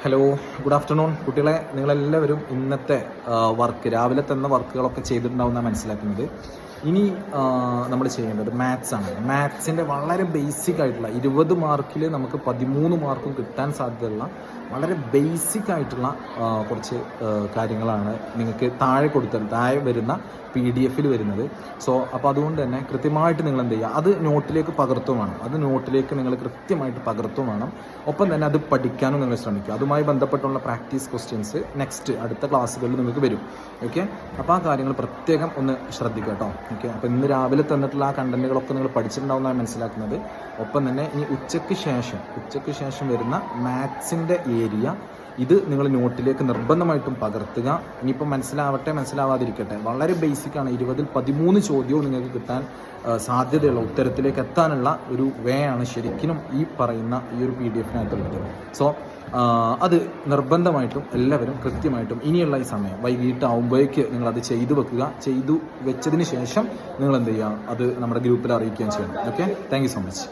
Hello, good afternoon കുട്ടികളെ. നിങ്ങളെല്ലാവരും ഇന്നത്തെ വർക്ക് രാവിലെ തന്ന വർക്കുകളൊക്കെ ചെയ്തിട്ടുണ്ടാവുമെന്നാണ് മനസ്സിലാക്കുന്നത്. ഇനി നമ്മൾ ചെയ്യേണ്ടത് മാത്സ് ആണ്. മാത്സിൻ്റെ വളരെ ബേസിക് ആയിട്ടുള്ള 20 മാർക്കിൽ നമുക്ക് 13 മാർക്കും കിട്ടാൻ സാധ്യതയുള്ള വളരെ ബേസിക് ആയിട്ടുള്ള കുറച്ച് കാര്യങ്ങളാണ് നിങ്ങൾക്ക് താഴെ വരുന്ന PDF വരുന്നത്. സോ അപ്പോൾ അതുകൊണ്ട് തന്നെ കൃത്യമായിട്ട് നിങ്ങൾ എന്ത് ചെയ്യുക, അത് നോട്ടിലേക്ക് പകർത്തും വേണം. അത് നോട്ടിലേക്ക് നിങ്ങൾ കൃത്യമായിട്ട് പകർത്തും വേണം. ഒപ്പം തന്നെ അത് പഠിക്കാനും നിങ്ങൾ ശ്രമിക്കുക. അതുമായി ബന്ധപ്പെട്ടുള്ള പ്രാക്ടീസ് ക്വസ്റ്റ്യൻസ് അടുത്ത ക്ലാസ്സുകളിൽ നിങ്ങൾക്ക് വരും. ഓക്കെ, അപ്പോൾ ആ കാര്യങ്ങൾ പ്രത്യേകം ഒന്ന് ശ്രദ്ധിക്കുക കേട്ടോ. ഓക്കെ, അപ്പോൾ ഇന്ന് രാവിലെ തന്നിട്ടുള്ള ആ കണ്ടന്റുകളൊക്കെ നിങ്ങൾ പഠിച്ചിട്ടുണ്ടാവുന്നതാണ് മനസ്സിലാക്കുന്നത്. ഒപ്പം തന്നെ ഇനി ഉച്ചയ്ക്ക് ശേഷം വരുന്ന മാത്സിൻ്റെ ഏരിയ ഇത് നിങ്ങൾ നോട്ടിലേക്ക് നിർബന്ധമായിട്ടും പകർത്തുക. ഇനിയിപ്പോൾ മനസ്സിലാവാതിരിക്കട്ടെ, വളരെ ബേസിക്കാണ്. 20ൽ 13 ചോദ്യവും നിങ്ങൾക്ക് കിട്ടാൻ സാധ്യതയുള്ള ഉത്തരത്തിലേക്ക് എത്താനുള്ള ഒരു വേ ആണ് ശരിക്കും ഈ പറയുന്ന ഈ ഒരു PDF-നകത്തുള്ളത്. സോ അത് നിർബന്ധമായിട്ടും എല്ലാവരും കൃത്യമായിട്ടും ഇനിയുള്ള ഈ സമയം വൈകിട്ടാവുമ്പോഴേക്ക് നിങ്ങളത് ചെയ്തു വെച്ചതിന് ശേഷം നിങ്ങൾ എന്ത് ചെയ്യുക, അത് നമ്മുടെ ഗ്രൂപ്പിൽ അറിയിക്കുകയും ചെയ്യണം. Okay, thank you so much.